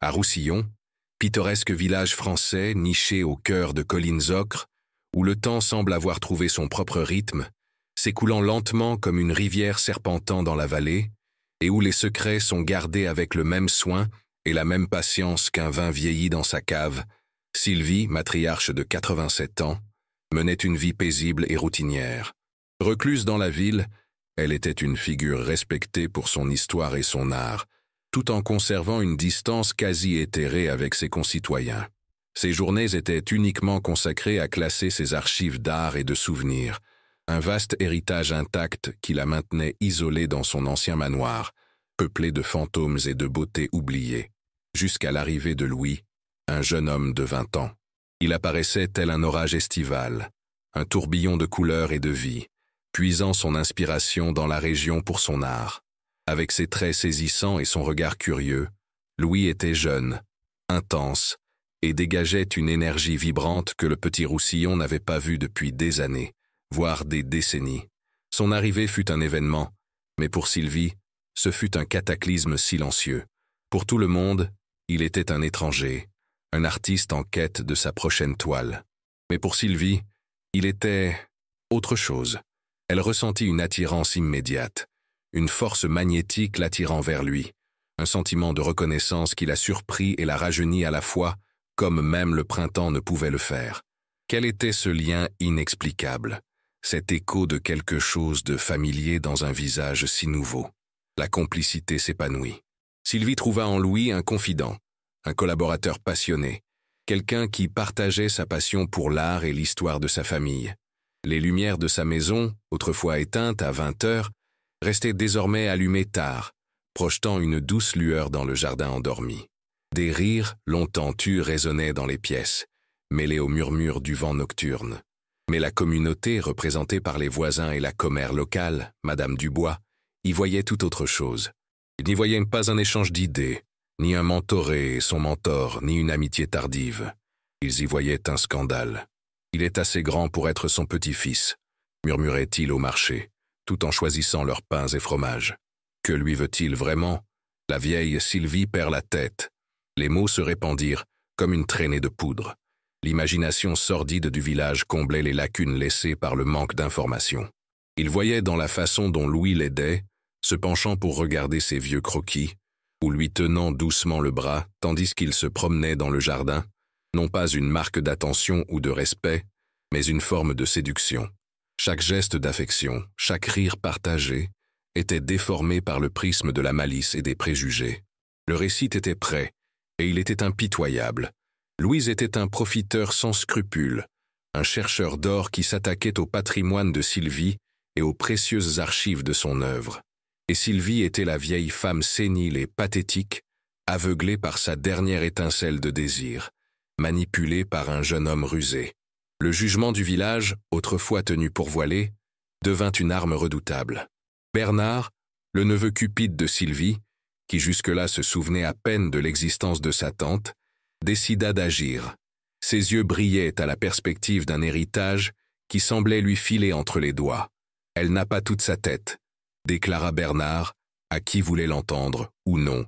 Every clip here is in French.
À Roussillon, pittoresque village français niché au cœur de collines ocres, où le temps semble avoir trouvé son propre rythme, s'écoulant lentement comme une rivière serpentant dans la vallée, et où les secrets sont gardés avec le même soin et la même patience qu'un vin vieilli dans sa cave, Sylvie, matriarche de 87 ans, menait une vie paisible et routinière. Recluse dans la ville, elle était une figure respectée pour son histoire et son art, tout en conservant une distance quasi éthérée avec ses concitoyens. Ses journées étaient uniquement consacrées à classer ses archives d'art et de souvenirs, un vaste héritage intact qui la maintenait isolée dans son ancien manoir, peuplé de fantômes et de beautés oubliées, jusqu'à l'arrivée de Louis, un jeune homme de 20 ans. Il apparaissait tel un orage estival, un tourbillon de couleurs et de vie, puisant son inspiration dans la région pour son art. Avec ses traits saisissants et son regard curieux, Louis était jeune, intense, et dégageait une énergie vibrante que le petit Roussillon n'avait pas vue depuis des années, voire des décennies. Son arrivée fut un événement, mais pour Sylvie, ce fut un cataclysme silencieux. Pour tout le monde, il était un étranger, un artiste en quête de sa prochaine toile. Mais pour Sylvie, il était autre chose. Elle ressentit une attirance immédiate, une force magnétique l'attirant vers lui, un sentiment de reconnaissance qui la surprit et la rajeunit à la fois, comme même le printemps ne pouvait le faire. Quel était ce lien inexplicable, cet écho de quelque chose de familier dans un visage si nouveau? La complicité s'épanouit. Sylvie trouva en Louis un confident, un collaborateur passionné, quelqu'un qui partageait sa passion pour l'art et l'histoire de sa famille. Les lumières de sa maison, autrefois éteintes à 20 heures, restaient désormais allumées tard, projetant une douce lueur dans le jardin endormi. Des rires, longtemps tus, résonnaient dans les pièces, mêlés aux murmures du vent nocturne. Mais la communauté, représentée par les voisins et la commère locale, Madame Dubois, y voyait tout autre chose. Ils n'y voyaient pas un échange d'idées, ni un mentoré et son mentor, ni une amitié tardive. Ils y voyaient un scandale. « Il est assez grand pour être son petit-fils », murmurait-il au marché, tout en choisissant leurs pains et fromages. Que lui veut-il vraiment? La vieille Sylvie perd la tête. Les mots se répandirent comme une traînée de poudre. L'imagination sordide du village comblait les lacunes laissées par le manque d'informations. Il voyait dans la façon dont Louis l'aidait, se penchant pour regarder ses vieux croquis, ou lui tenant doucement le bras tandis qu'il se promenait dans le jardin, non pas une marque d'attention ou de respect, mais une forme de séduction. Chaque geste d'affection, chaque rire partagé, était déformé par le prisme de la malice et des préjugés. Le récit était prêt, et il était impitoyable. Louise était un profiteur sans scrupules, un chercheur d'or qui s'attaquait au patrimoine de Sylvie et aux précieuses archives de son œuvre. Et Sylvie était la vieille femme sénile et pathétique, aveuglée par sa dernière étincelle de désir, manipulée par un jeune homme rusé. Le jugement du village, autrefois tenu pour voilé, devint une arme redoutable. Bernard, le neveu cupide de Sylvie, qui jusque-là se souvenait à peine de l'existence de sa tante, décida d'agir. Ses yeux brillaient à la perspective d'un héritage qui semblait lui filer entre les doigts. Elle n'a pas toute sa tête, déclara Bernard, à qui voulait l'entendre, ou non,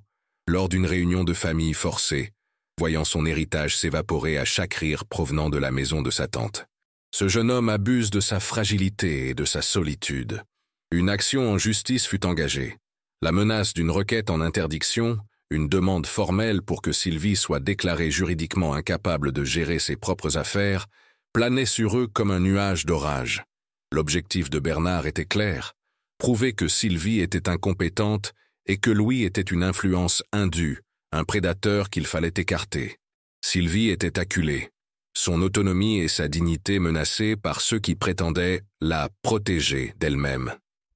lors d'une réunion de famille forcée, voyant son héritage s'évaporer à chaque rire provenant de la maison de sa tante. Ce jeune homme abuse de sa fragilité et de sa solitude. Une action en justice fut engagée. La menace d'une requête en interdiction, une demande formelle pour que Sylvie soit déclarée juridiquement incapable de gérer ses propres affaires, planait sur eux comme un nuage d'orage. L'objectif de Bernard était clair, prouver que Sylvie était incompétente et que Louis était une influence indue, un prédateur qu'il fallait écarter. Sylvie était acculée, son autonomie et sa dignité menacées par ceux qui prétendaient la protéger d'elle-même.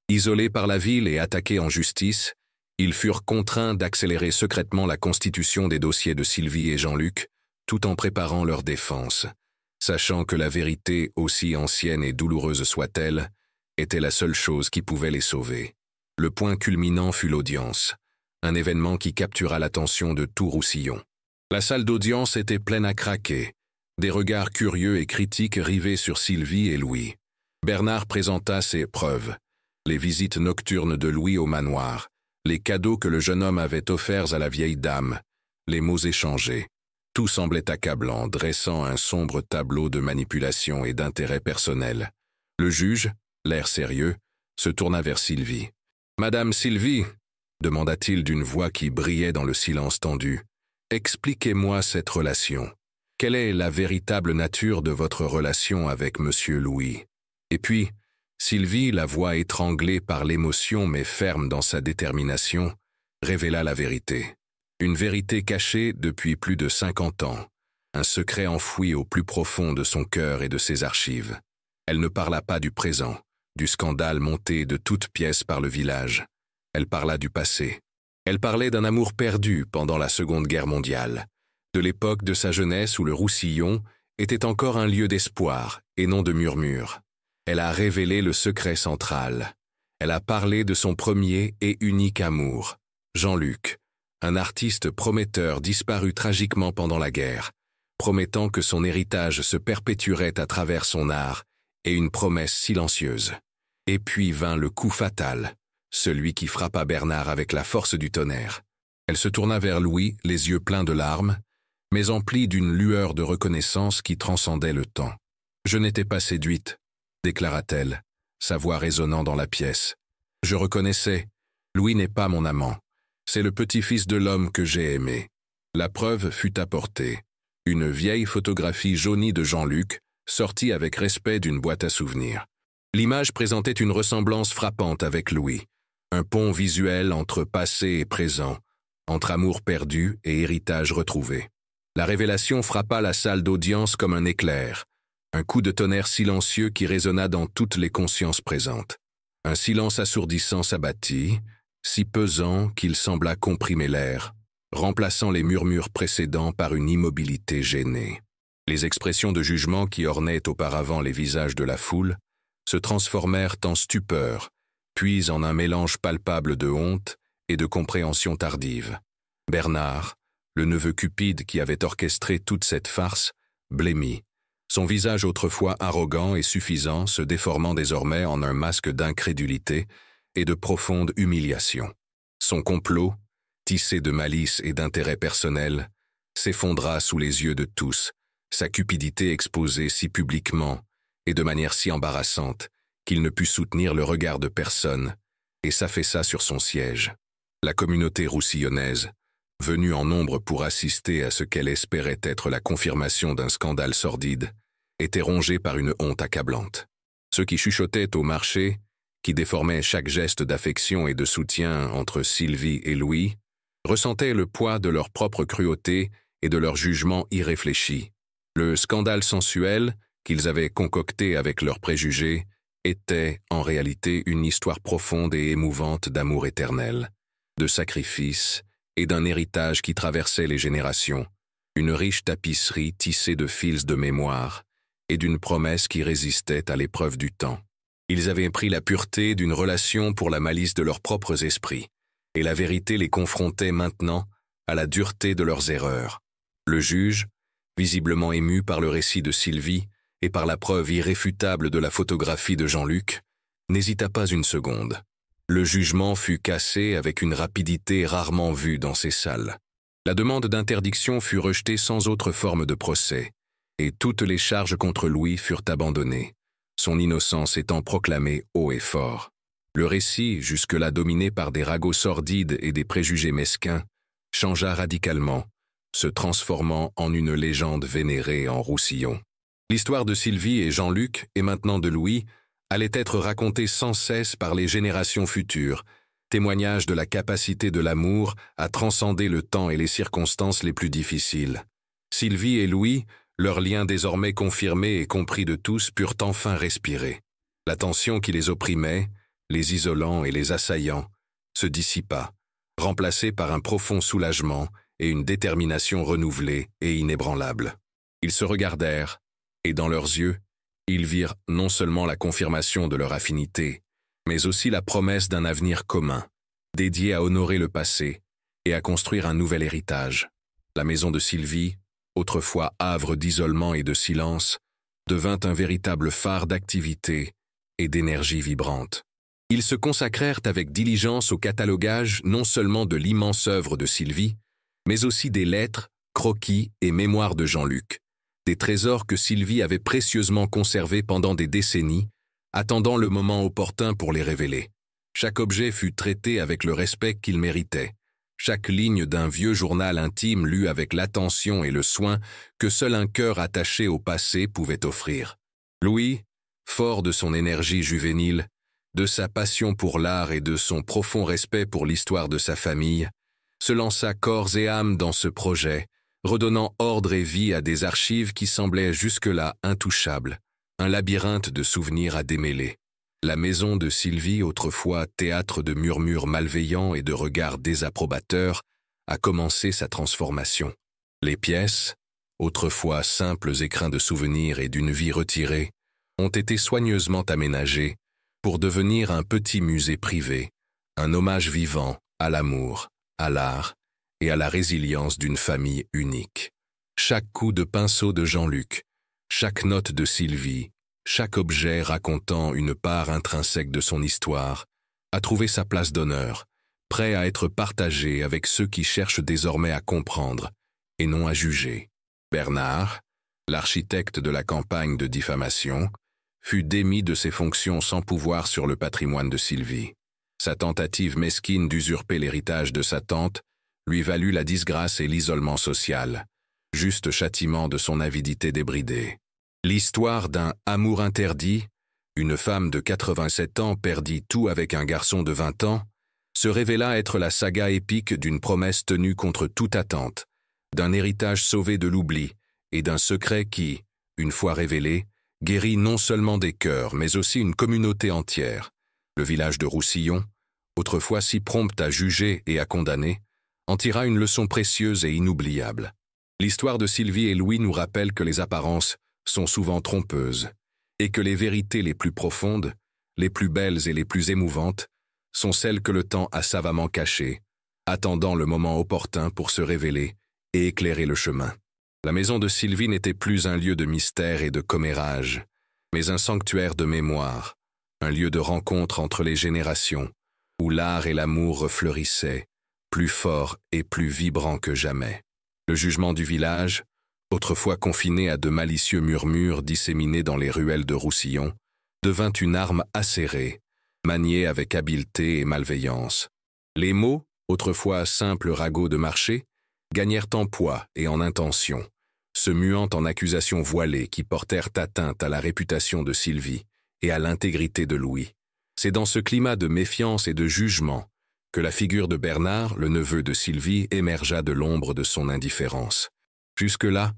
Isolés par la ville et attaqués en justice, ils furent contraints d'accélérer secrètement la constitution des dossiers de Sylvie et Jean-Luc, tout en préparant leur défense, sachant que la vérité, aussi ancienne et douloureuse soit-elle, était la seule chose qui pouvait les sauver. Le point culminant fut l'audience, un événement qui captura l'attention de tout Roussillon. La salle d'audience était pleine à craquer, des regards curieux et critiques rivés sur Sylvie et Louis. Bernard présenta ses preuves, les visites nocturnes de Louis au manoir, les cadeaux que le jeune homme avait offerts à la vieille dame, les mots échangés. Tout semblait accablant, dressant un sombre tableau de manipulation et d'intérêt personnel. Le juge, l'air sérieux, se tourna vers Sylvie. « Madame Sylvie » demanda-t-il d'une voix qui brillait dans le silence tendu, « expliquez-moi cette relation. Quelle est la véritable nature de votre relation avec Monsieur Louis ?» Et puis, Sylvie, la voix étranglée par l'émotion mais ferme dans sa détermination, révéla la vérité. Une vérité cachée depuis plus de 50 ans, un secret enfoui au plus profond de son cœur et de ses archives. Elle ne parla pas du présent, du scandale monté de toutes pièces par le village. Elle parla du passé. Elle parlait d'un amour perdu pendant la Seconde Guerre mondiale, de l'époque de sa jeunesse où le Roussillon était encore un lieu d'espoir et non de murmures. Elle a révélé le secret central. Elle a parlé de son premier et unique amour, Jean-Luc, un artiste prometteur disparu tragiquement pendant la guerre, promettant que son héritage se perpétuerait à travers son art et une promesse silencieuse. Et puis vint le coup fatal, celui qui frappa Bernard avec la force du tonnerre. Elle se tourna vers Louis, les yeux pleins de larmes, mais emplis d'une lueur de reconnaissance qui transcendait le temps. « Je n'étais pas séduite », déclara-t-elle, sa voix résonnant dans la pièce. « Je reconnaissais, Louis n'est pas mon amant. C'est le petit-fils de l'homme que j'ai aimé. » La preuve fut apportée. Une vieille photographie jaunie de Jean-Luc, sortie avec respect d'une boîte à souvenirs. L'image présentait une ressemblance frappante avec Louis, un pont visuel entre passé et présent, entre amour perdu et héritage retrouvé. La révélation frappa la salle d'audience comme un éclair, un coup de tonnerre silencieux qui résonna dans toutes les consciences présentes. Un silence assourdissant s'abattit, si pesant qu'il sembla comprimer l'air, remplaçant les murmures précédents par une immobilité gênée. Les expressions de jugement qui ornaient auparavant les visages de la foule se transformèrent en stupeur, puis en un mélange palpable de honte et de compréhension tardive. Bernard, le neveu cupide qui avait orchestré toute cette farce, blêmit, son visage autrefois arrogant et suffisant se déformant désormais en un masque d'incrédulité et de profonde humiliation. Son complot, tissé de malice et d'intérêt personnel, s'effondra sous les yeux de tous, sa cupidité exposée si publiquement et de manière si embarrassante qu'il ne put soutenir le regard de personne et s'affaissa sur son siège. La communauté roussillonnaise, venue en nombre pour assister à ce qu'elle espérait être la confirmation d'un scandale sordide, était rongée par une honte accablante. Ceux qui chuchotaient au marché, qui déformaient chaque geste d'affection et de soutien entre Sylvie et Louis, ressentaient le poids de leur propre cruauté et de leur jugement irréfléchi. Le scandale sensuel qu'ils avaient concocté avec leurs préjugés était, en réalité, une histoire profonde et émouvante d'amour éternel, de sacrifice et d'un héritage qui traversait les générations, une riche tapisserie tissée de fils de mémoire et d'une promesse qui résistait à l'épreuve du temps. Ils avaient pris la pureté d'une relation pour la malice de leurs propres esprits, et la vérité les confrontait maintenant à la dureté de leurs erreurs. Le juge, visiblement ému par le récit de Sylvie et par la preuve irréfutable de la photographie de Jean-Luc, n'hésita pas une seconde. Le jugement fut cassé avec une rapidité rarement vue dans ces salles. La demande d'interdiction fut rejetée sans autre forme de procès, et toutes les charges contre Louis furent abandonnées, son innocence étant proclamée haut et fort. Le récit, jusque-là dominé par des ragots sordides et des préjugés mesquins, changea radicalement, se transformant en une légende vénérée en Roussillon. L'histoire de Sylvie et Jean-Luc, et maintenant de Louis, allait être racontée sans cesse par les générations futures, témoignage de la capacité de l'amour à transcender le temps et les circonstances les plus difficiles. Sylvie et Louis, leur lien désormais confirmé et compris de tous, purent enfin respirer. La tension qui les opprimait, les isolant et les assaillant, se dissipa, remplacée par un profond soulagement et une détermination renouvelée et inébranlable. Ils se regardèrent, et dans leurs yeux, ils virent non seulement la confirmation de leur affinité, mais aussi la promesse d'un avenir commun, dédié à honorer le passé et à construire un nouvel héritage. La maison de Sylvie, autrefois havre d'isolement et de silence, devint un véritable phare d'activité et d'énergie vibrante. Ils se consacrèrent avec diligence au catalogage non seulement de l'immense œuvre de Sylvie, mais aussi des lettres, croquis et mémoires de Jean-Luc, des trésors que Sylvie avait précieusement conservés pendant des décennies, attendant le moment opportun pour les révéler. Chaque objet fut traité avec le respect qu'il méritait. Chaque ligne d'un vieux journal intime lue avec l'attention et le soin que seul un cœur attaché au passé pouvait offrir. Louis, fort de son énergie juvénile, de sa passion pour l'art et de son profond respect pour l'histoire de sa famille, se lança corps et âme dans ce projet, redonnant ordre et vie à des archives qui semblaient jusque-là intouchables, un labyrinthe de souvenirs à démêler. La maison de Sylvie, autrefois théâtre de murmures malveillants et de regards désapprobateurs, a commencé sa transformation. Les pièces, autrefois simples écrins de souvenirs et d'une vie retirée, ont été soigneusement aménagées pour devenir un petit musée privé, un hommage vivant à l'amour, à l'art et à la résilience d'une famille unique. Chaque coup de pinceau de Jean-Luc, chaque note de Sylvie, chaque objet racontant une part intrinsèque de son histoire, a trouvé sa place d'honneur, prêt à être partagé avec ceux qui cherchent désormais à comprendre et non à juger. Bernard, l'architecte de la campagne de diffamation, fut démis de ses fonctions sans pouvoir sur le patrimoine de Sylvie. Sa tentative mesquine d'usurper l'héritage de sa tante lui valut la disgrâce et l'isolement social, juste châtiment de son avidité débridée. L'histoire d'un amour interdit, une femme de 87 ans perdit tout avec un garçon de 20 ans, se révéla être la saga épique d'une promesse tenue contre toute attente, d'un héritage sauvé de l'oubli et d'un secret qui, une fois révélé, guérit non seulement des cœurs mais aussi une communauté entière. Le village de Roussillon, autrefois si prompt à juger et à condamner, en tira une leçon précieuse et inoubliable. L'histoire de Sylvie et Louis nous rappelle que les apparences sont souvent trompeuses, et que les vérités les plus profondes, les plus belles et les plus émouvantes, sont celles que le temps a savamment cachées, attendant le moment opportun pour se révéler et éclairer le chemin. La maison de Sylvie n'était plus un lieu de mystère et de commérage, mais un sanctuaire de mémoire, un lieu de rencontre entre les générations, où l'art et l'amour refleurissaient, plus forts et plus vibrants que jamais. Le jugement du village, autrefois confiné à de malicieux murmures disséminés dans les ruelles de Roussillon, devint une arme acérée, maniée avec habileté et malveillance. Les mots, autrefois simples ragots de marché, gagnèrent en poids et en intention, se muant en accusations voilées qui portèrent atteinte à la réputation de Sylvie et à l'intégrité de Louis. C'est dans ce climat de méfiance et de jugement que la figure de Bernard, le neveu de Sylvie, émergea de l'ombre de son indifférence. Jusque-là,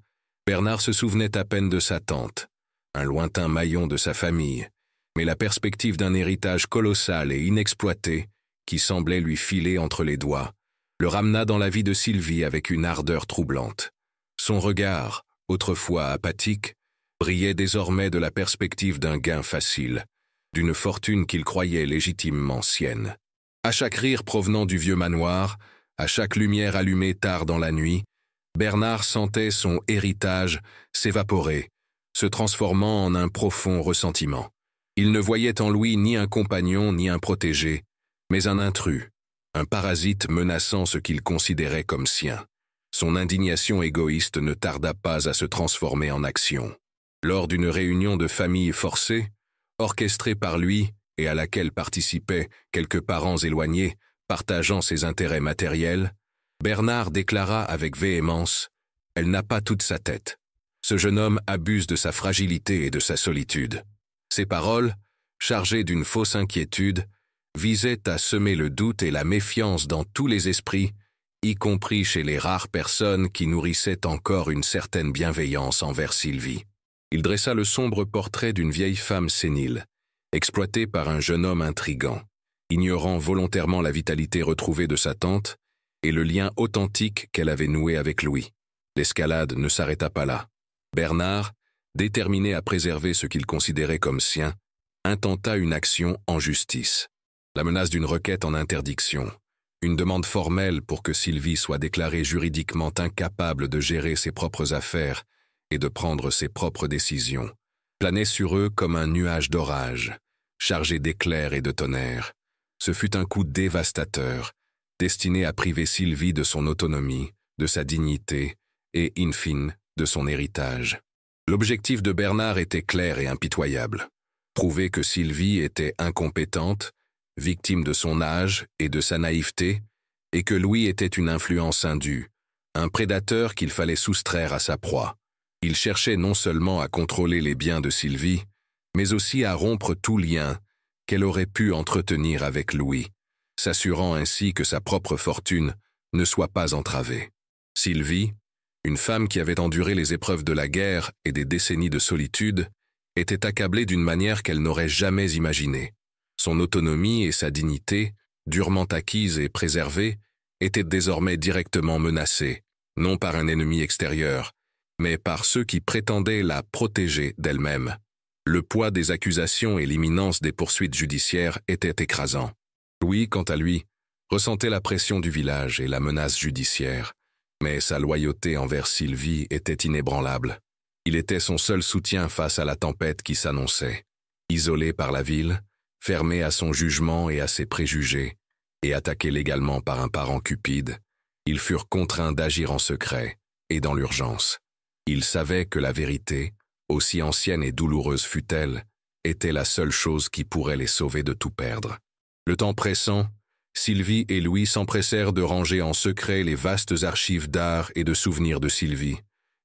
Bernard se souvenait à peine de sa tante, un lointain maillon de sa famille, mais la perspective d'un héritage colossal et inexploité, qui semblait lui filer entre les doigts, le ramena dans la vie de Sylvie avec une ardeur troublante. Son regard, autrefois apathique, brillait désormais de la perspective d'un gain facile, d'une fortune qu'il croyait légitimement sienne. À chaque rire provenant du vieux manoir, à chaque lumière allumée tard dans la nuit, Bernard sentait son héritage s'évaporer, se transformant en un profond ressentiment. Il ne voyait en Louis ni un compagnon ni un protégé, mais un intrus, un parasite menaçant ce qu'il considérait comme sien. Son indignation égoïste ne tarda pas à se transformer en action. Lors d'une réunion de famille forcée, orchestrée par lui et à laquelle participaient quelques parents éloignés partageant ses intérêts matériels, Bernard déclara avec véhémence « Elle n'a pas toute sa tête. Ce jeune homme abuse de sa fragilité et de sa solitude. » Ces paroles, chargées d'une fausse inquiétude, visaient à semer le doute et la méfiance dans tous les esprits, y compris chez les rares personnes qui nourrissaient encore une certaine bienveillance envers Sylvie. Il dressa le sombre portrait d'une vieille femme sénile, exploitée par un jeune homme intrigant, ignorant volontairement la vitalité retrouvée de sa tante et le lien authentique qu'elle avait noué avec Louis. L'escalade ne s'arrêta pas là. Bernard, déterminé à préserver ce qu'il considérait comme sien, intenta une action en justice. La menace d'une requête en interdiction, une demande formelle pour que Sylvie soit déclarée juridiquement incapable de gérer ses propres affaires et de prendre ses propres décisions, planait sur eux comme un nuage d'orage, chargé d'éclairs et de tonnerre. Ce fut un coup dévastateur, destiné à priver Sylvie de son autonomie, de sa dignité et, in fine, de son héritage. L'objectif de Bernard était clair et impitoyable. Prouver que Sylvie était incompétente, victime de son âge et de sa naïveté, et que Louis était une influence indue, un prédateur qu'il fallait soustraire à sa proie. Il cherchait non seulement à contrôler les biens de Sylvie, mais aussi à rompre tout lien qu'elle aurait pu entretenir avec Louis, s'assurant ainsi que sa propre fortune ne soit pas entravée. Sylvie, une femme qui avait enduré les épreuves de la guerre et des décennies de solitude, était accablée d'une manière qu'elle n'aurait jamais imaginée. Son autonomie et sa dignité, durement acquises et préservées, étaient désormais directement menacées, non par un ennemi extérieur, mais par ceux qui prétendaient la protéger d'elle-même. Le poids des accusations et l'imminence des poursuites judiciaires étaient écrasants. Louis, quant à lui, ressentait la pression du village et la menace judiciaire, mais sa loyauté envers Sylvie était inébranlable. Il était son seul soutien face à la tempête qui s'annonçait. Isolé par la ville, fermé à son jugement et à ses préjugés, et attaqué légalement par un parent cupide, ils furent contraints d'agir en secret et dans l'urgence. Ils savaient que la vérité, aussi ancienne et douloureuse fût-elle, était la seule chose qui pourrait les sauver de tout perdre. Le temps pressant, Sylvie et Louis s'empressèrent de ranger en secret les vastes archives d'art et de souvenirs de Sylvie,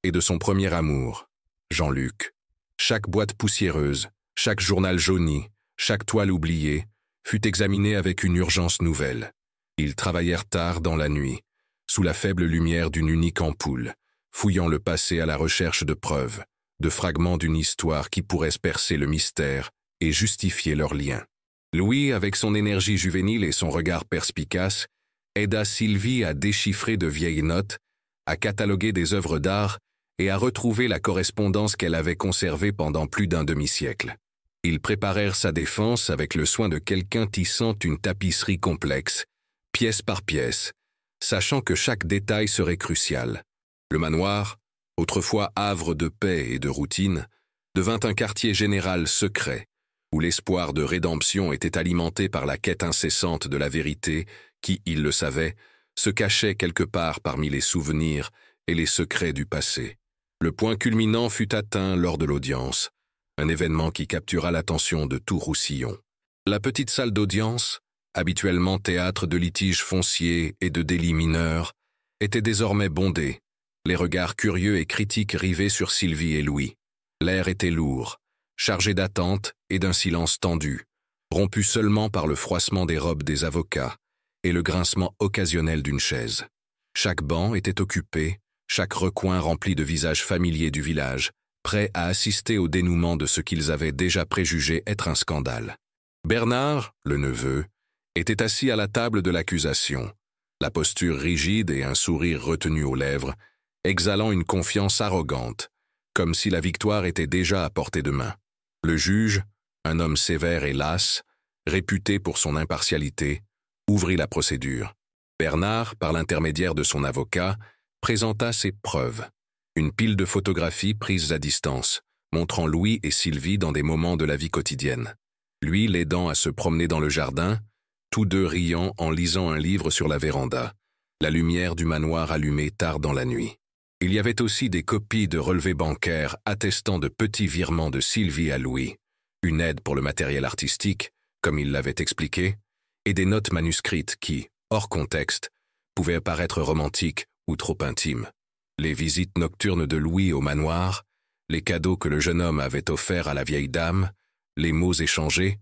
et de son premier amour, Jean-Luc. Chaque boîte poussiéreuse, chaque journal jauni, chaque toile oubliée, fut examinée avec une urgence nouvelle. Ils travaillèrent tard dans la nuit, sous la faible lumière d'une unique ampoule, fouillant le passé à la recherche de preuves, de fragments d'une histoire qui pourrait percer le mystère et justifier leur lien. Louis, avec son énergie juvénile et son regard perspicace, aida Sylvie à déchiffrer de vieilles notes, à cataloguer des œuvres d'art et à retrouver la correspondance qu'elle avait conservée pendant plus d'un demi-siècle. Ils préparèrent sa défense avec le soin de quelqu'un tissant une tapisserie complexe, pièce par pièce, sachant que chaque détail serait crucial. Le manoir, autrefois havre de paix et de routine, devint un quartier général secret, où l'espoir de rédemption était alimenté par la quête incessante de la vérité qui, il le savait, se cachait quelque part parmi les souvenirs et les secrets du passé. Le point culminant fut atteint lors de l'audience, un événement qui captura l'attention de tout Roussillon. La petite salle d'audience, habituellement théâtre de litiges fonciers et de délits mineurs, était désormais bondée, les regards curieux et critiques rivés sur Sylvie et Louis. L'air était lourd, chargé d'attente et d'un silence tendu, rompu seulement par le froissement des robes des avocats et le grincement occasionnel d'une chaise. Chaque banc était occupé, chaque recoin rempli de visages familiers du village, prêts à assister au dénouement de ce qu'ils avaient déjà préjugé être un scandale. Bernard, le neveu, était assis à la table de l'accusation, la posture rigide et un sourire retenu aux lèvres, exhalant une confiance arrogante, comme si la victoire était déjà à portée de main. Le juge, un homme sévère et las, réputé pour son impartialité, ouvrit la procédure. Bernard, par l'intermédiaire de son avocat, présenta ses preuves. Une pile de photographies prises à distance, montrant Louis et Sylvie dans des moments de la vie quotidienne. Lui l'aidant à se promener dans le jardin, tous deux riant en lisant un livre sur la véranda, la lumière du manoir allumée tard dans la nuit. Il y avait aussi des copies de relevés bancaires attestant de petits virements de Sylvie à Louis, une aide pour le matériel artistique, comme il l'avait expliqué, et des notes manuscrites qui, hors contexte, pouvaient paraître romantiques ou trop intimes. Les visites nocturnes de Louis au manoir, les cadeaux que le jeune homme avait offerts à la vieille dame, les mots échangés,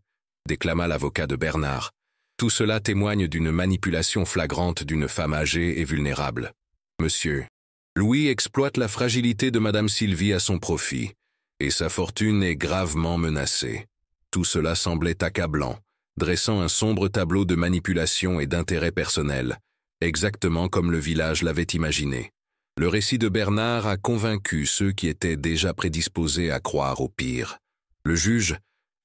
déclama l'avocat de Bernard. Tout cela témoigne d'une manipulation flagrante d'une femme âgée et vulnérable. Monsieur, Louis exploite la fragilité de Madame Sylvie à son profit, et sa fortune est gravement menacée. Tout cela semblait accablant, dressant un sombre tableau de manipulation et d'intérêt personnel, exactement comme le village l'avait imaginé. Le récit de Bernard a convaincu ceux qui étaient déjà prédisposés à croire au pire. Le juge,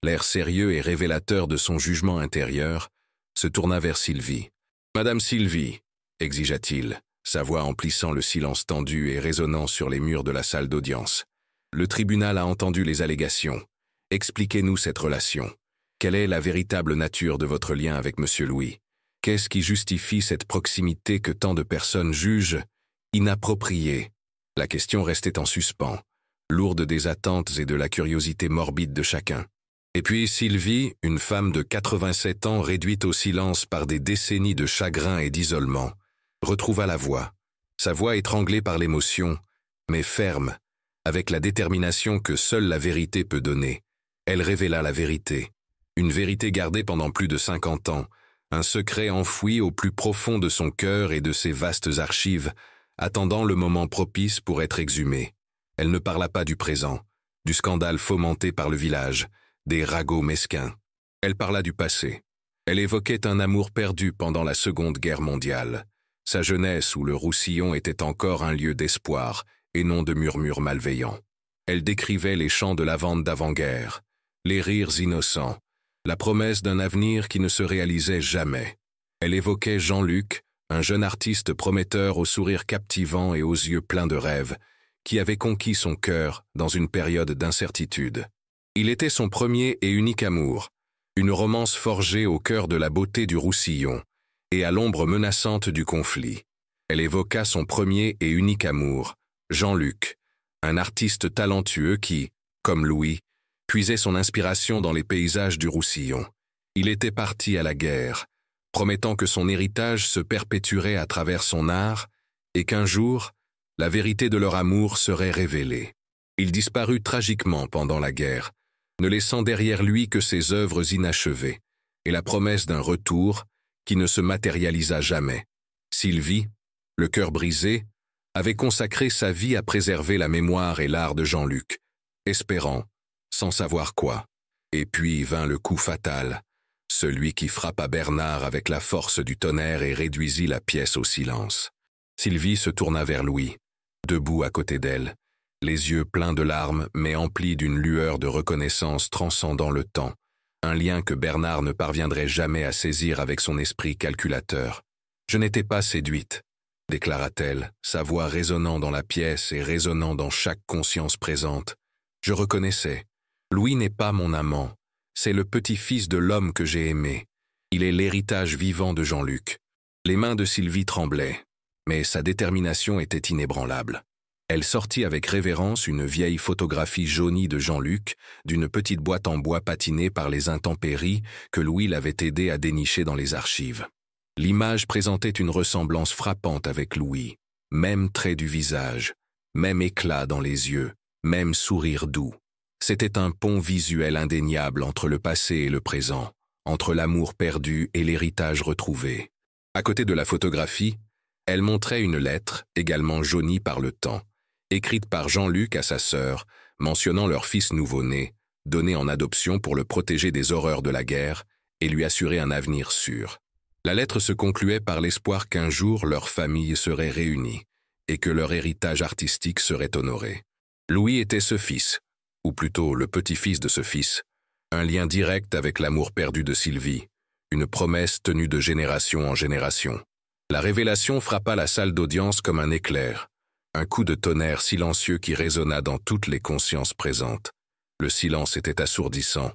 l'air sérieux et révélateur de son jugement intérieur, se tourna vers Sylvie. « Madame Sylvie, exigea-t-il, sa voix emplissant le silence tendu et résonnant sur les murs de la salle d'audience. Le tribunal a entendu les allégations. Expliquez-nous cette relation. Quelle est la véritable nature de votre lien avec Monsieur Louis? Qu'est-ce qui justifie cette proximité que tant de personnes jugent inappropriée. La question restait en suspens, lourde des attentes et de la curiosité morbide de chacun. Et puis Sylvie, une femme de 87 ans réduite au silence par des décennies de chagrin et d'isolement, retrouva la voix. Sa voix étranglée par l'émotion, mais ferme, avec la détermination que seule la vérité peut donner. Elle révéla la vérité. Une vérité gardée pendant plus de 50 ans, un secret enfoui au plus profond de son cœur et de ses vastes archives, attendant le moment propice pour être exhumé. Elle ne parla pas du présent, du scandale fomenté par le village, des ragots mesquins. Elle parla du passé. Elle évoquait un amour perdu pendant la Seconde Guerre mondiale, sa jeunesse où le Roussillon était encore un lieu d'espoir et non de murmures malveillants. Elle décrivait les champs de lavande d'avant-guerre, les rires innocents, la promesse d'un avenir qui ne se réalisait jamais. Elle évoquait Jean-Luc, un jeune artiste prometteur au sourire captivant et aux yeux pleins de rêves, qui avait conquis son cœur dans une période d'incertitude. Il était son premier et unique amour, une romance forgée au cœur de la beauté du Roussillon et à l'ombre menaçante du conflit. Elle évoqua son premier et unique amour, Jean-Luc, un artiste talentueux qui, comme Louis, puisait son inspiration dans les paysages du Roussillon. Il était parti à la guerre, promettant que son héritage se perpétuerait à travers son art et qu'un jour, la vérité de leur amour serait révélée. Il disparut tragiquement pendant la guerre, ne laissant derrière lui que ses œuvres inachevées et la promesse d'un retour qui ne se matérialisa jamais. Sylvie, le cœur brisé, avait consacré sa vie à préserver la mémoire et l'art de Jean-Luc, espérant, sans savoir quoi. Et puis vint le coup fatal, celui qui frappa Bernard avec la force du tonnerre et réduisit la pièce au silence. Sylvie se tourna vers Louis, debout à côté d'elle, les yeux pleins de larmes mais emplis d'une lueur de reconnaissance transcendant le temps, un lien que Bernard ne parviendrait jamais à saisir avec son esprit calculateur. « Je n'étais pas séduite », déclara-t-elle, sa voix résonnant dans la pièce et résonnant dans chaque conscience présente. « Je reconnaissais. Louis n'est pas mon amant. C'est le petit-fils de l'homme que j'ai aimé. Il est l'héritage vivant de Jean-Luc. » Les mains de Sylvie tremblaient, mais sa détermination était inébranlable. Elle sortit avec révérence une vieille photographie jaunie de Jean-Luc, d'une petite boîte en bois patinée par les intempéries que Louis l'avait aidé à dénicher dans les archives. L'image présentait une ressemblance frappante avec Louis, même trait du visage, même éclat dans les yeux, même sourire doux. C'était un pont visuel indéniable entre le passé et le présent, entre l'amour perdu et l'héritage retrouvé. À côté de la photographie, elle montrait une lettre, également jaunie par le temps, écrite par Jean-Luc à sa sœur, mentionnant leur fils nouveau-né, donné en adoption pour le protéger des horreurs de la guerre et lui assurer un avenir sûr. La lettre se concluait par l'espoir qu'un jour leur famille serait réunie et que leur héritage artistique serait honoré. Louis était ce fils, ou plutôt le petit-fils de ce fils, un lien direct avec l'amour perdu de Sylvie, une promesse tenue de génération en génération. La révélation frappa la salle d'audience comme un éclair, un coup de tonnerre silencieux qui résonna dans toutes les consciences présentes. Le silence était assourdissant,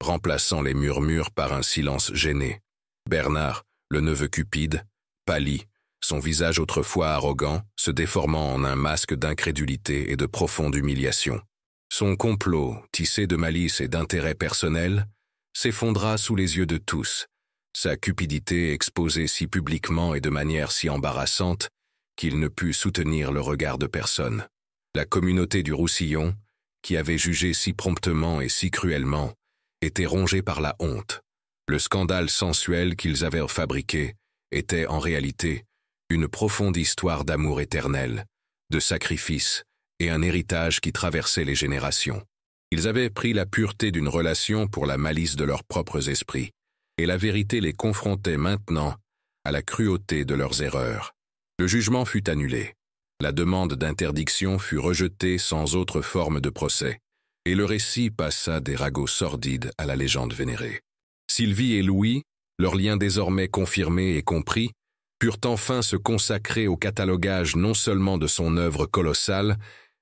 remplaçant les murmures par un silence gêné. Bernard, le neveu cupide, pâlit, son visage autrefois arrogant, se déformant en un masque d'incrédulité et de profonde humiliation. Son complot, tissé de malice et d'intérêt personnel, s'effondra sous les yeux de tous, sa cupidité exposée si publiquement et de manière si embarrassante qu'il ne put soutenir le regard de personne. La communauté du Roussillon, qui avait jugé si promptement et si cruellement, était rongée par la honte. Le scandale sensuel qu'ils avaient fabriqué était en réalité une profonde histoire d'amour éternel, de sacrifice et un héritage qui traversait les générations. Ils avaient pris la pureté d'une relation pour la malice de leurs propres esprits, et la vérité les confrontait maintenant à la cruauté de leurs erreurs. Le jugement fut annulé. La demande d'interdiction fut rejetée sans autre forme de procès, et le récit passa des ragots sordides à la légende vénérée. Sylvie et Louis, leur lien désormais confirmé et compris, purent enfin se consacrer au catalogage non seulement de son œuvre colossale,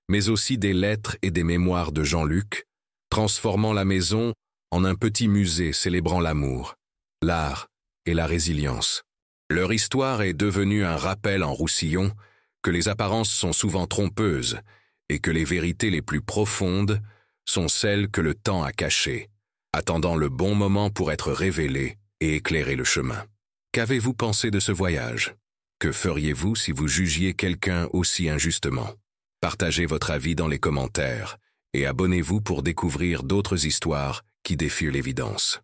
mais aussi des lettres et des mémoires de Jean-Luc, transformant la maison en un petit musée célébrant l'amour, l'art et la résilience. Leur histoire est devenue un rappel en Roussillon que les apparences sont souvent trompeuses et que les vérités les plus profondes sont celles que le temps a cachées, attendant le bon moment pour être révélées et éclairer le chemin. Qu'avez-vous pensé de ce voyage? Que feriez-vous si vous jugiez quelqu'un aussi injustement? Partagez votre avis dans les commentaires et abonnez-vous pour découvrir d'autres histoires qui défient l'évidence.